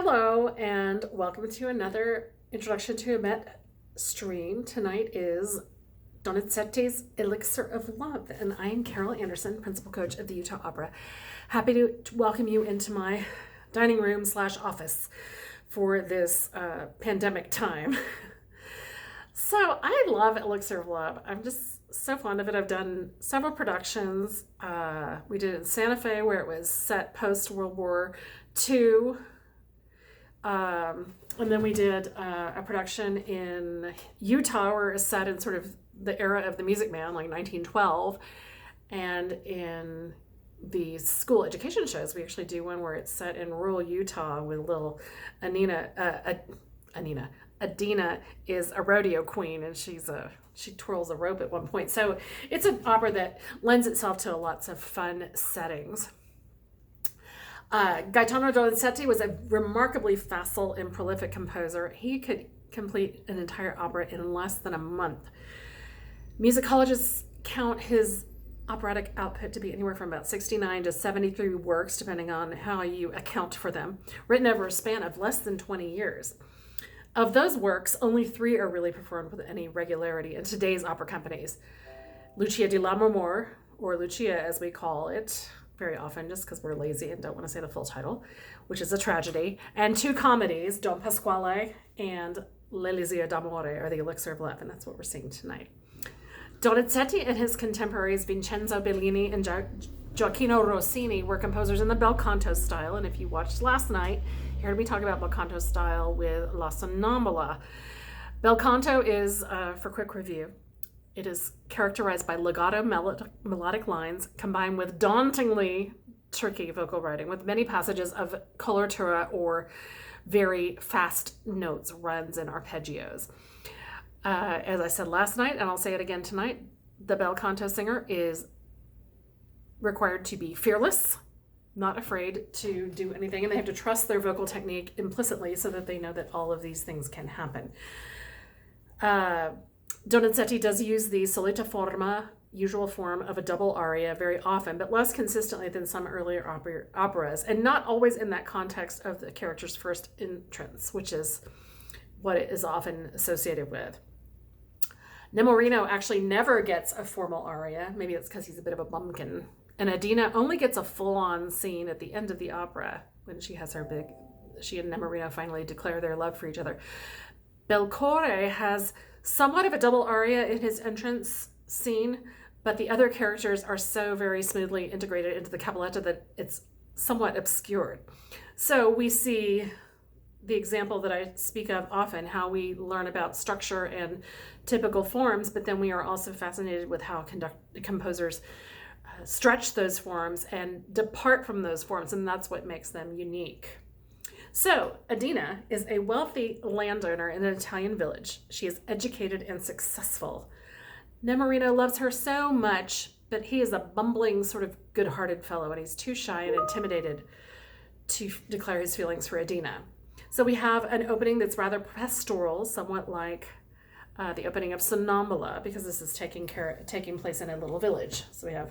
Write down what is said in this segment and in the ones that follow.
Hello, and welcome to another Introduction to a Met stream. Tonight is Donizetti's Elixir of Love, and I am Carol Anderson, Principal Coach of the Utah Opera. Happy to welcome you into my dining room / office for this pandemic time. So I love Elixir of Love. I'm just so fond of it. I've done several productions. We did it in Santa Fe, where it was set post-World War II. And then we did a production in Utah where it's set in sort of the era of the Music Man, like 1912. And in the school education shows, we actually do one where it's set in rural Utah with little Adina is a rodeo queen, and she twirls a rope at one point. So it's an opera that lends itself to lots of fun settings. Gaetano Donizetti was a remarkably facile and prolific composer. He could complete an entire opera in less than a month. Musicologists count his operatic output to be anywhere from about 69 to 73 works, depending on how you account for them, written over a span of less than 20 years. Of those works, only 3 are really performed with any regularity in today's opera companies. Lucia di Lammermoor, or Lucia as we call it, very often just because we're lazy and don't want to say the full title, which is a tragedy, and 2 comedies, Don Pasquale and L'Elixir d'Amore, or the Elixir of Love, and that's what we're seeing tonight. Donizetti and his contemporaries Vincenzo Bellini and Gioacchino Rossini were composers in the bel canto style, and if you watched last night, you heard me talk about bel canto style with La Sonnambula. Bel canto is, for quick review, it is characterized by legato melodic lines combined with dauntingly tricky vocal writing, with many passages of coloratura or very fast notes, runs, and arpeggios. As I said last night, and I'll say it again tonight, the bel canto singer is required to be fearless, not afraid to do anything, and they have to trust their vocal technique implicitly so that they know that all of these things can happen. Donizetti does use the solita forma, usual form of a double aria, very often, but less consistently than some earlier operas, and not always in that context of the character's first entrance, which is what it is often associated with. Nemorino actually never gets a formal aria. Maybe it's because he's a bit of a bumpkin. And Adina only gets a full-on scene at the end of the opera when she and Nemorino finally declare their love for each other. Belcore has somewhat of a double aria in his entrance scene, but the other characters are so very smoothly integrated into the cabaletta that it's somewhat obscured. So we see the example that I speak of often, how we learn about structure and typical forms, but then we are also fascinated with how composers stretch those forms and depart from those forms, and that's what makes them unique. So, Adina is a wealthy landowner in an Italian village. She is educated and successful. Nemorino loves her so much, but he is a bumbling, sort of good-hearted fellow, and he's too shy and intimidated to declare his feelings for Adina. So we have an opening that's rather pastoral, somewhat like the opening of Sonnambula, because this is taking place in a little village. So we have...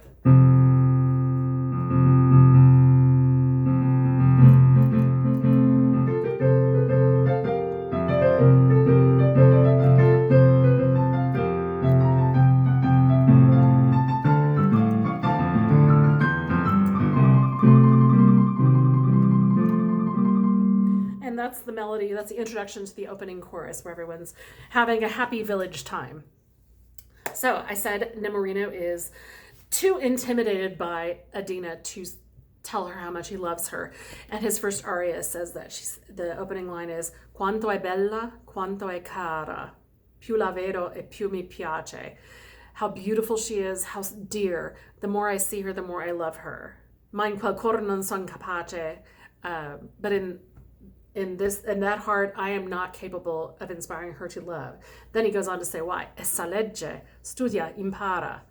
That's the melody, that's the introduction to the opening chorus where everyone's having a happy village time. So I said Nemorino is too intimidated by Adina to tell her how much he loves her. And his first aria says that the opening line is "Quanto è bella, quanto è cara, più la vedo e più mi piace." How beautiful she is, how dear. The more I see her, the more I love her. Ma in quel cor non son capace. But in that heart, I am not capable of inspiring her to love. Then he goes on to say why. Essa legge, studia, impara.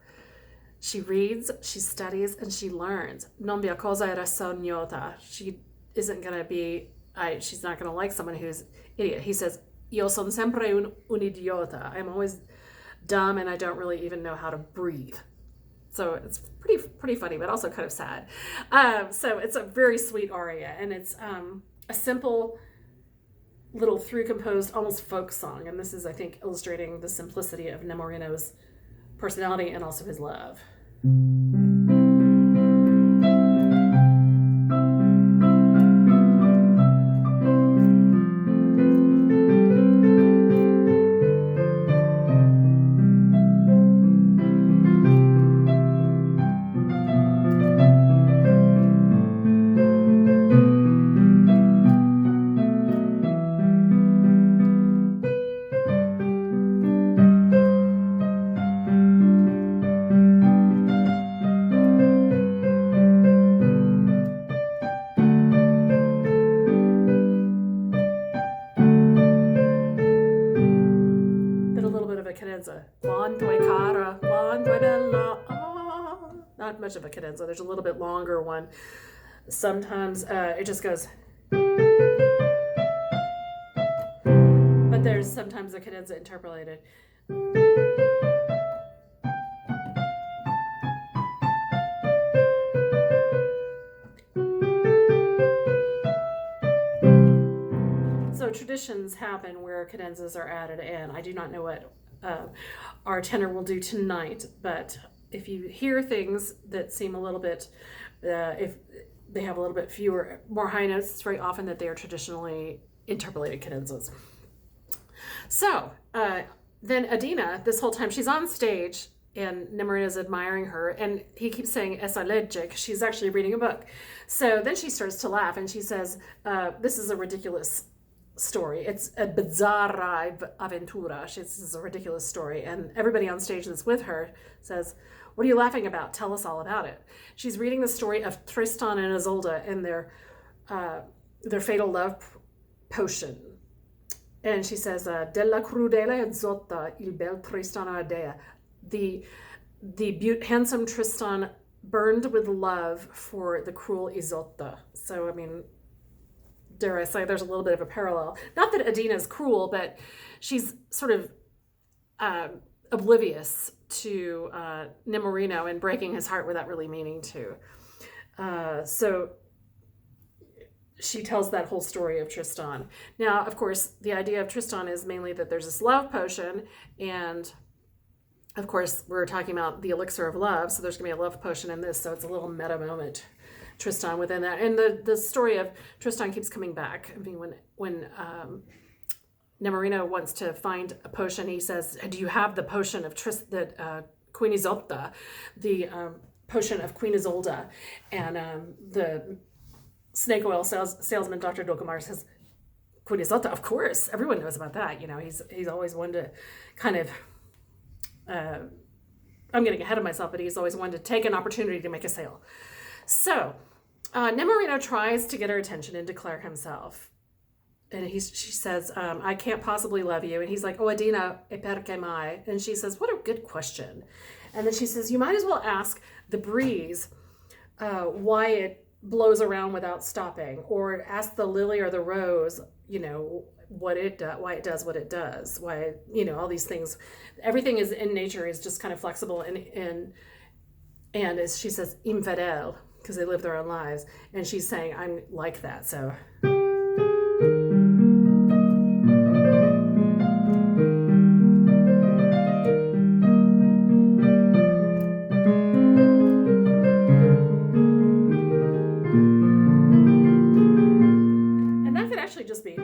She reads, she studies, and she learns. Non via cosa era sognata. She isn't going to be, she's not going to like someone who's idiot. He says, io son sempre un idiota. I'm always dumb and I don't really even know how to breathe. So it's pretty funny, but also kind of sad. So it's a very sweet aria, and it's a simple little through composed almost folk song, and this is, I think, illustrating the simplicity of Nemorino's personality and also his love. Cadenza. Quanto è cara, quanto è bella. Ah. Not much of a cadenza. There's a little bit longer one. Sometimes it just goes. But there's sometimes a cadenza interpolated. So traditions happen where cadenzas are added in. I do not know what our tenor will do tonight, but if you hear things that seem a little bit, if they have a little bit more high notes, it's very often that they are traditionally interpolated cadenzas. So then Adina, this whole time, she's on stage and Nemorino's admiring her, and he keeps saying essa legge, because she's actually reading a book. So then she starts to laugh and she says, this is a ridiculous story. It's a bizzarra avventura. This is a ridiculous story. And everybody on stage that's with her says, what are you laughing about? Tell us all about it. She's reading the story of Tristan and Isolde and their fatal love potion. And she says, della crudele Isotta il bel Tristan ardea. The handsome Tristan burned with love for the cruel Isotta. So, I mean, dare I say, there's a little bit of a parallel. Not that Adina is cruel, but she's sort of oblivious to Nemorino and breaking his heart without really meaning to. So she tells that whole story of Tristan. Now, of course, the idea of Tristan is mainly that there's this love potion, and of course, we're talking about the elixir of love, so there's going to be a love potion in this, so it's a little meta moment. Tristan within that, and the story of Tristan keeps coming back. I mean, when Nemorino wants to find a potion, he says, "Do you have the potion of Queen Isolde, the potion of Queen Isolde?" And the snake oil salesman, Dr. Dolcomar, says, "Queen Isolde, of course, everyone knows about that." You know, he's always wanted to kind of. I'm getting ahead of myself, but he's always wanted to take an opportunity to make a sale. So, Nemorino tries to get her attention and declare himself. And she says, I can't possibly love you. And he's like, oh, Adina, e perché mai? And she says, what a good question. And then she says, you might as well ask the breeze why it blows around without stopping. Or ask the lily or the rose, you know, why it does what it does. Why, you know, all these things. Everything is in nature is just kind of flexible. And as she says, infidel, because they live their own lives. And she's saying, I'm like that, so. And that could actually just be.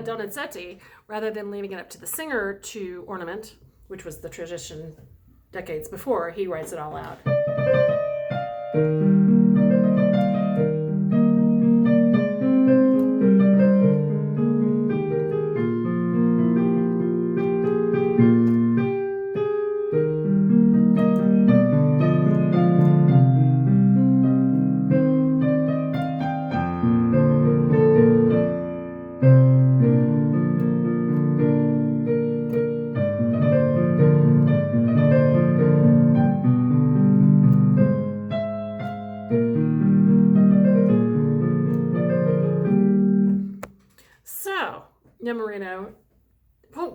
Donizetti, rather than leaving it up to the singer to ornament, which was the tradition decades before, he writes it all out.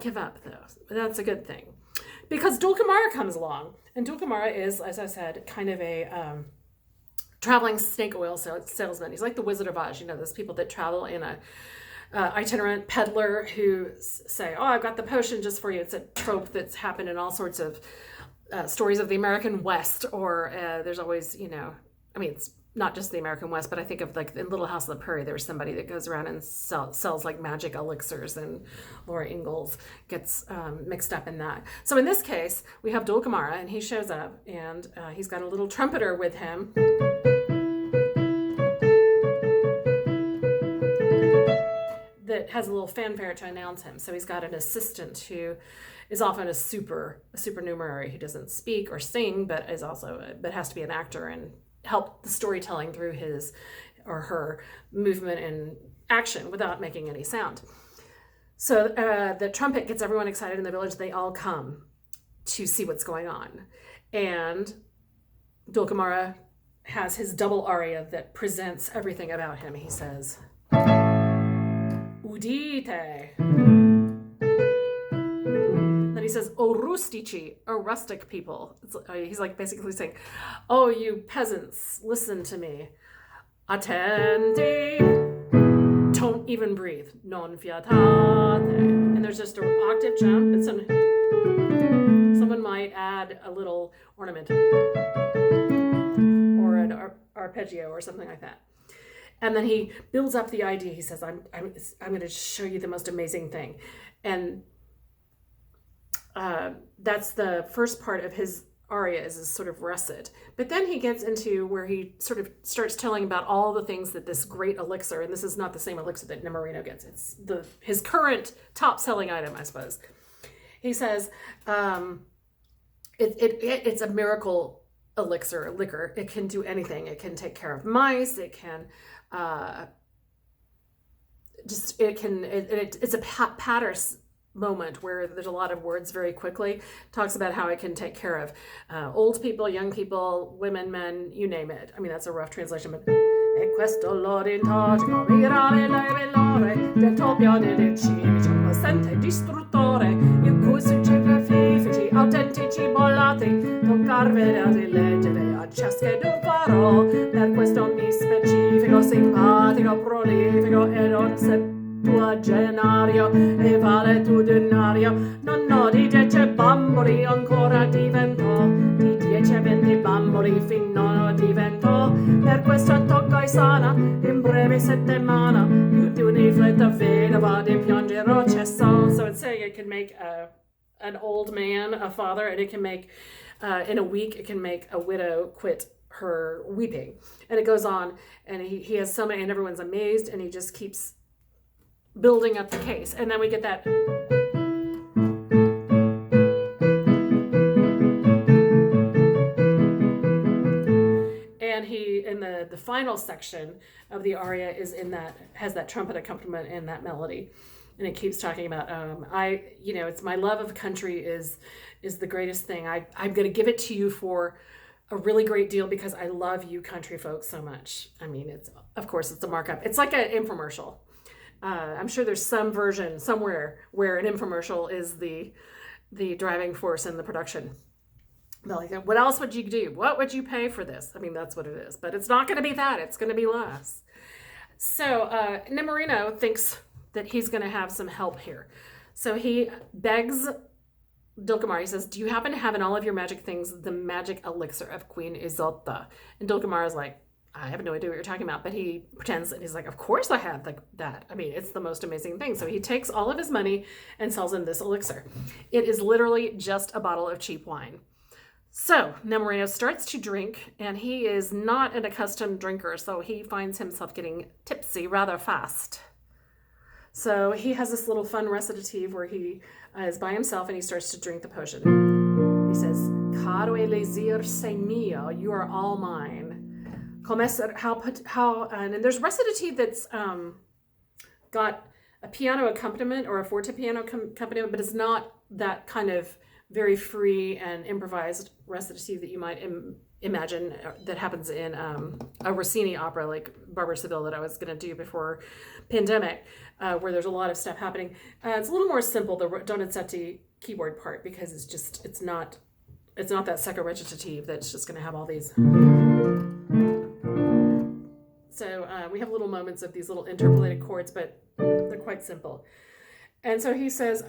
give up, though. That's a good thing. Because Dulcamara comes along. And Dulcamara is, as I said, kind of a traveling snake oil salesman. He's like the Wizard of Oz. You know, those people that travel in a itinerant peddler who say, oh, I've got the potion just for you. It's a trope that's happened in all sorts of stories of the American West. Or there's always, you know, I mean, it's not just the American West, but I think of like in Little House on the Prairie, there's somebody that goes around and sells like magic elixirs, and Laura Ingalls gets mixed up in that. So in this case, we have Dulcamara, and he shows up, and he's got a little trumpeter with him. That has a little fanfare to announce him. So he's got an assistant who is often a supernumerary who doesn't speak or sing, but has to be an actor and help the storytelling through his or her movement and action without making any sound. So the trumpet gets everyone excited in the village. They all come to see what's going on. And Dulcamara has his double aria that presents everything about him. He says, Udite. Then he says, O rustici, O rustic people. He's like basically saying, oh, you peasants, listen to me. Attenti. Don't even breathe. Non fiatate. And there's just an octave jump. And someone might add a little ornament or an arpeggio or something like that. And then he builds up the idea. He says, I'm going to show you the most amazing thing. And that's the first part of his aria, is sort of russet. But then he gets into where he sort of starts telling about all the things that this great elixir, and this is not the same elixir that Nemorino gets. It's his current top-selling item, I suppose. He says, it's a miracle elixir, liquor. It can do anything. It can take care of mice. It can... it's a patters moment where there's a lot of words very quickly. Talks about how it can take care of old people, young people, women, men, you name it. I mean, that's a rough translation, but e questo l'orientaggio virale la velore del toppio delle cimici possente distruttore in cui geografici autentici bollati toccarvene a rileggere a ciaschedun farò per questo mi specifico simpatico prolifico e non septuagenario e valetudinario non ho di 10 bamboli ancora diventò di 10-20 bamboli fin non diventò per questo tocco e sana in breve settimana più di un'infletta vedova di piangerò cessò. So it's saying it can make an old man a father, and it can make in a week it can make a widow quit her weeping. And it goes on, and he has so many, and everyone's amazed, and he just keeps building up the case. And then we get that and he in the final section of the aria has that trumpet accompaniment and that melody. And it keeps talking about it's my love of country is the greatest thing. I'm going to give it to you for a really great deal because I love you country folks so much. I mean, it's a markup. It's like an infomercial. I'm sure there's some version somewhere where an infomercial is the driving force in the production. They're like, what else would you do? What would you pay for this? I mean, that's what it is. But it's not going to be that. It's going to be less. So Nemorino thinks that he's going to have some help here. So he begs Dulcamara. He says, do you happen to have in all of your magic things the magic elixir of Queen Isolta? And Dulcamara's like, I have no idea what you're talking about. But he pretends, and he's like, of course I have that. I mean, it's the most amazing thing. So he takes all of his money and sells him this elixir. It is literally just a bottle of cheap wine. So Nemorino starts to drink, and he is not an accustomed drinker, so he finds himself getting tipsy rather fast. So he has this little fun recitative where he is by himself and he starts to drink the potion. He says, Caro Elixir sei mio, you are all mine. And there's recitative that's got a piano accompaniment or a forte piano accompaniment, but it's not that kind of very free and improvised recitative that you might imagine that happens in a Rossini opera like Barbara Seville that I was going to do before pandemic. where there's a lot of stuff happening. It's a little more simple, the Donizetti keyboard part, because it's not that second recitative that's just going to have all these. So we have little moments of these little interpolated chords, but they're quite simple. And so he says,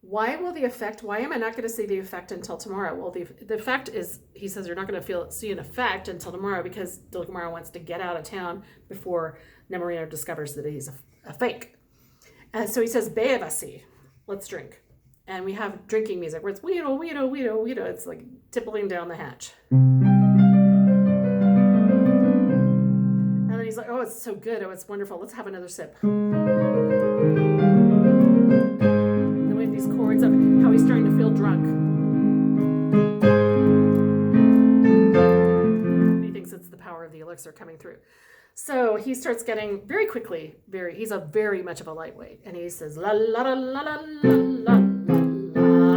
why am I not going to see the effect until tomorrow? Well, the effect is, he says, you're not going to see an effect until tomorrow because Dulcamara wants to get out of town before Nemorino discovers that he's a fake. And so he says, bevasi, let's drink. And we have drinking music where it's weedo, weedo, weedo, weedo. It's like tippling down the hatch. And then he's like, oh, it's so good. Oh, it's wonderful. Let's have another sip. Then we have these chords of how he's starting to feel drunk. And he thinks it's the power of the elixir coming through. So he starts getting very quickly, he's a very much of a lightweight. And he says, la la la la la la la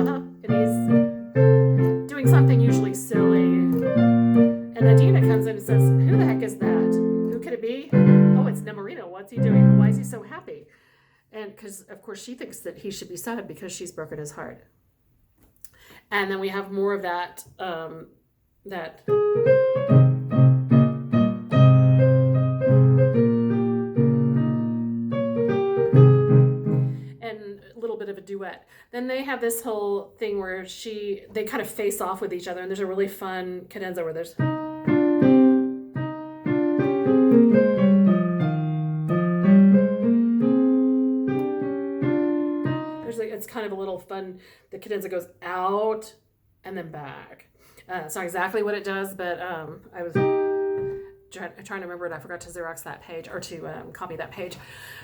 la. And he's doing something usually silly. And Adina comes in and says, who the heck is that? Who could it be? Oh, it's Nemorino. What's he doing? Why is he so happy? And because, of course, she thinks that he should be sad because she's broken his heart. And then we have more of that, bit of a duet. Then they have this whole thing where they kind of face off with each other, and there's a really fun cadenza where there's it's kind of a little fun. The cadenza goes out and then back. It's not exactly what it does, but I was trying to remember it. I forgot to Xerox that page or to copy that page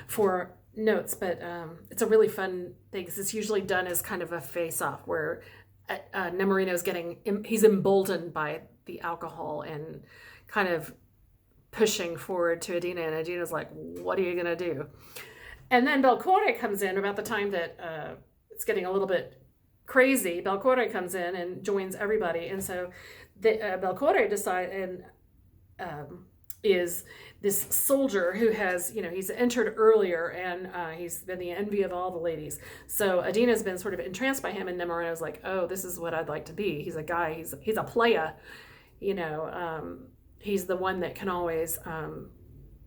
for notes, but it's a really fun thing because it's usually done as kind of a face-off where Nemorino's he's emboldened by the alcohol and kind of pushing forward to Adina, and Adina's like, what are you gonna do? And then Belcore comes in about the time that it's getting a little bit crazy. Belcore comes in and joins everybody, and so Belcore is this soldier who has, he's entered earlier, and he's been the envy of all the ladies. So Adina's been sort of entranced by him, and Nemorino's like, oh, this is what I'd like to be. He's a guy, he's a playa, he's the one that can always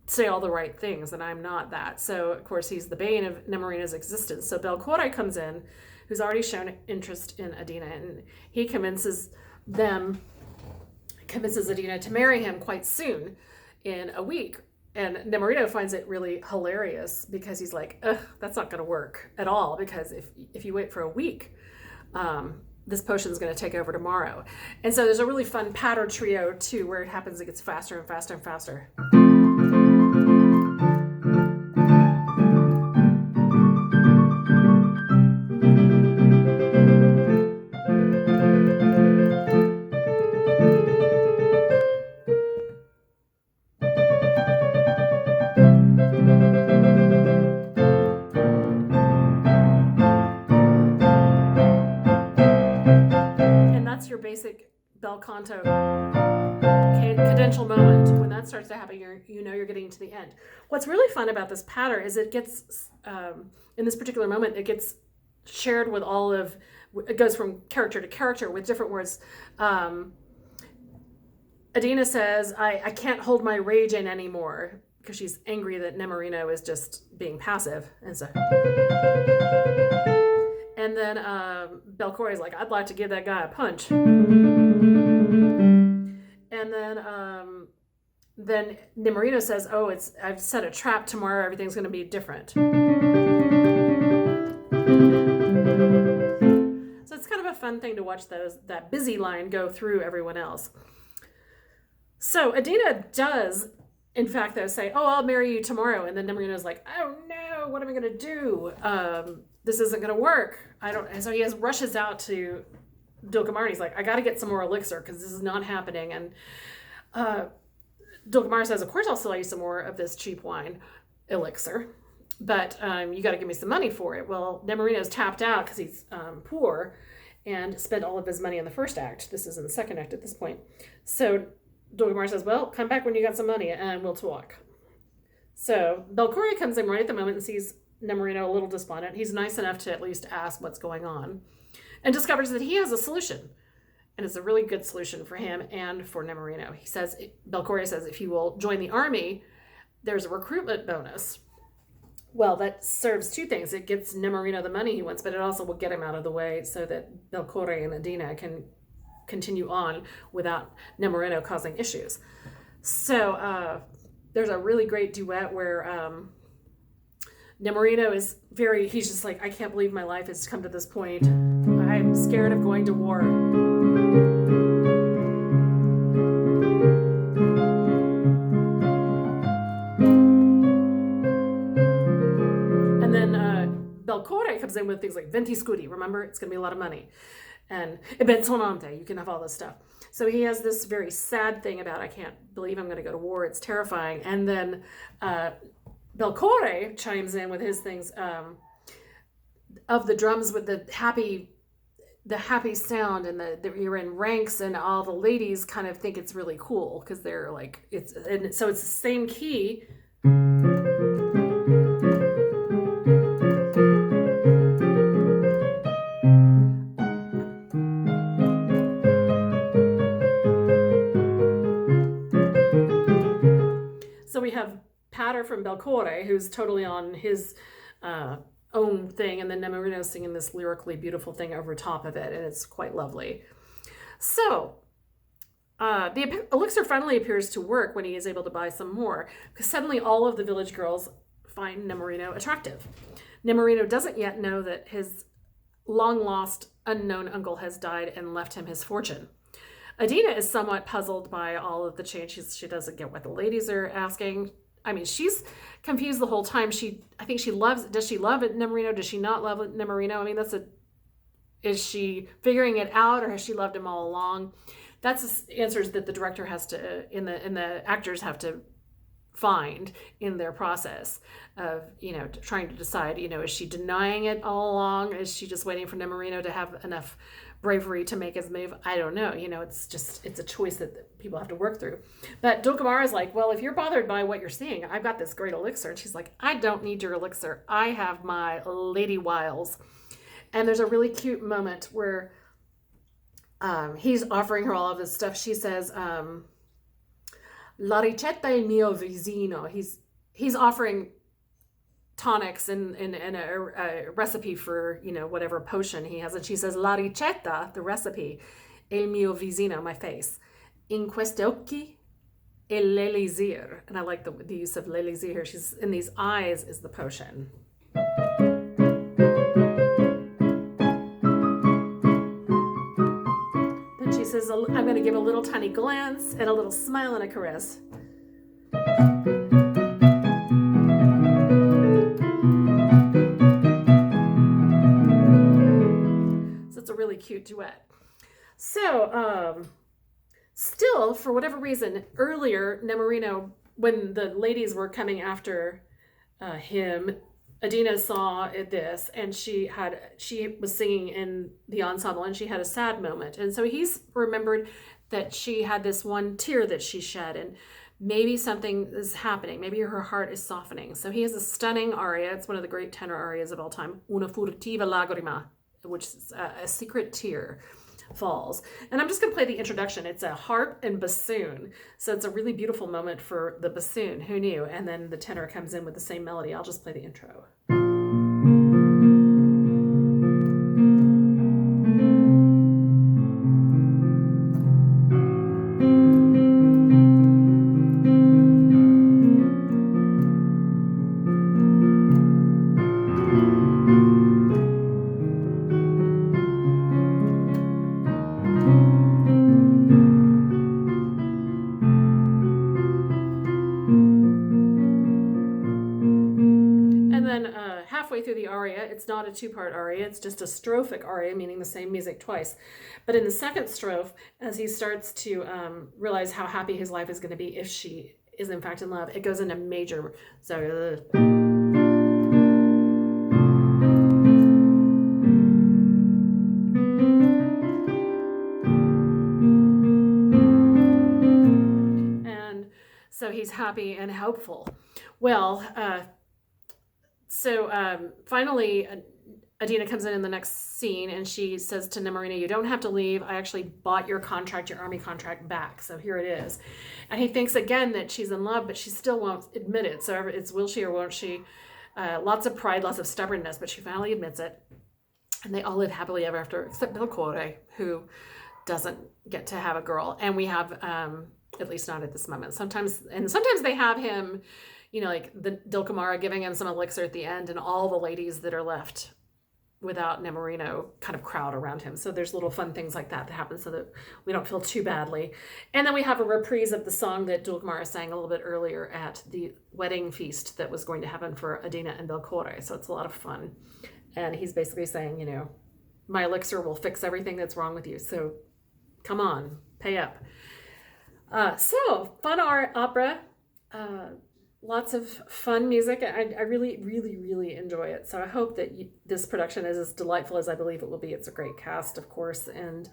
say all the right things, and I'm not that. So, of course, he's the bane of Nemorino's existence. So Belcore comes in, who's already shown interest in Adina, and he convinces Adina to marry him quite soon, in a week. And Nemorino finds it really hilarious because he's like, ugh, that's not going to work at all, because if you wait for a week, this potion's going to take over tomorrow. And so there's a really fun patter trio too, where it happens, it gets faster and faster and faster. Your basic bel canto cadential moment. When that starts to happen, you're getting to the end. What's really fun about this patter is it gets in this particular moment, it gets shared with it goes from character to character with different words. Adina says, I can't hold my rage in anymore, because she's angry that Nemorino is just being passive, and so. And then Belcore is like, I'd like to give that guy a punch. And then Nemorino says, oh, I've set a trap tomorrow. Everything's going to be different. So it's kind of a fun thing to watch that busy line go through everyone else. So Adina does, in fact, though, say, oh, I'll marry you tomorrow. And then Nemorino's like, oh, no, what am I going to do? This isn't going to work. And so he rushes out to Dulcamara. He's like, I got to get some more elixir because this is not happening. And Dulcamara says, of course I'll sell you some more of this cheap wine elixir, but you got to give me some money for it. Well, Nemorino's tapped out because he's poor and spent all of his money in the first act. This is in the second act at this point. So Dulcamara says, well, come back when you got some money and we'll talk. So Belcoria comes in right at the moment and sees Nemorino a little despondent. He's nice enough to at least ask what's going on and discovers that he has a solution. And it's a really good solution for him and for Nemorino. Belcoria says, if you will join the army, there's a recruitment bonus. Well, that serves two things. It gets Nemorino the money he wants, but it also will get him out of the way so that Belcoria and Adina can continue on without Nemorino causing issues. So there's a really great duet where Nemorino he's just like, I can't believe my life has come to this point. I'm scared of going to war. And then Belcore comes in with things like 20 scudi. Remember, it's going to be a lot of money. And Ebensonante, you can have all this stuff. So he has this very sad thing about, I can't believe I'm going to go to war. It's terrifying. And then Belcore chimes in with his things of the drums with the happy sound, and you're in ranks, and all the ladies kind of think it's really cool because they're like, so it's the same key. So we have Pater from Belcore, who's totally on his own thing, and then Nemorino singing this lyrically beautiful thing over top of it, and it's quite lovely. So the elixir finally appears to work when he is able to buy some more, because suddenly all of the village girls find Nemorino attractive. Nemorino doesn't yet know that his long-lost, unknown uncle has died and left him his fortune. Adina is somewhat puzzled by all of the change. She doesn't get what the ladies are asking. I mean, she's confused the whole time. Does she love Nemorino? Does she not love Nemorino? I mean, is she figuring it out, or has she loved him all along? That's answers that the director has to, and the actors have to find in their process of, trying to decide, is she denying it all along? Is she just waiting for Nemorino to have enough bravery to make his move? I don't know. It's a choice that people have to work through. But Dulcamara is like, well, if you're bothered by what you're seeing, I've got this great elixir. And she's like, I don't need your elixir. I have my lady wiles. And there's a really cute moment where he's offering her all of this stuff. She says, La ricetta è mio vicino. He's offering tonics and a recipe for, whatever potion he has. And she says, La ricetta, the recipe, è il mio vicino, my face. In questi occhi è l'Elixir. And I like the use of l'Elixir. She's in these eyes is the potion. Then she says, I'm going to give a little tiny glance and a little smile and a caress. Really cute duet. So still, for whatever reason, earlier Nemorino, when the ladies were coming after him, Adina saw this, and she was singing in the ensemble, and she had a sad moment, and so he's remembered that she had this one tear that she shed, and maybe something is happening. Maybe her heart is softening. So he has a stunning aria. It's one of the great tenor arias of all time, Una furtiva lagrima, which is a secret tear falls. And I'm just going to play the introduction. It's a harp and bassoon. So it's a really beautiful moment for the bassoon. Who knew? And then the tenor comes in with the same melody. I'll just play the intro. Through the aria, it's not a two-part aria, it's just a strophic aria, meaning the same music twice. But in the second strophe, as he starts to realize how happy his life is going to be if she is in fact in love, it goes into major. So he's happy and hopeful. Well, finally, Adina comes in the next scene and she says to Nemorino, you don't have to leave. I actually bought your contract, your army contract back. So here it is. And he thinks again that she's in love, but she still won't admit it. So it's will she or won't she? Lots of pride, lots of stubbornness, but she finally admits it. And they all live happily ever after, except Belcore, who doesn't get to have a girl. And we have, at least not at this moment. Sometimes they have him, like the Dulcamara giving him some elixir at the end, and all the ladies that are left without Nemorino kind of crowd around him. So there's little fun things like that happen so that we don't feel too badly. And then we have a reprise of the song that Dulcamara sang a little bit earlier at the wedding feast that was going to happen for Adina and Belcore. So it's a lot of fun. And he's basically saying, my elixir will fix everything that's wrong with you. So come on, pay up. So fun opera. Lots of fun music. I really, really, really enjoy it. So I hope that this production is as delightful as I believe it will be. It's a great cast, of course, and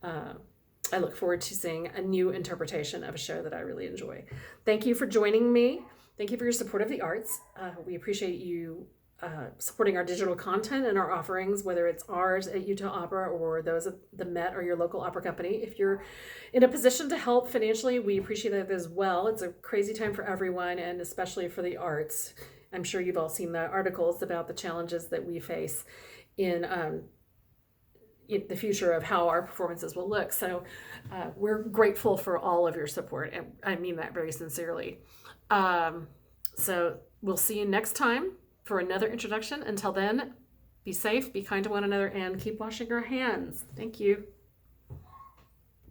I look forward to seeing a new interpretation of a show that I really enjoy. Thank you for joining me. Thank you for your support of the arts. We appreciate you supporting our digital content and our offerings, whether it's ours at Utah Opera or those at the Met or your local opera company. If you're in a position to help financially, we appreciate that as well. It's a crazy time for everyone, and especially for the arts. I'm sure you've all seen the articles about the challenges that we face in the future of how our performances will look. So we're grateful for all of your support, and I mean that very sincerely. So we'll see you next time for another introduction. Until then, be safe, be kind to one another, and keep washing your hands. Thank you.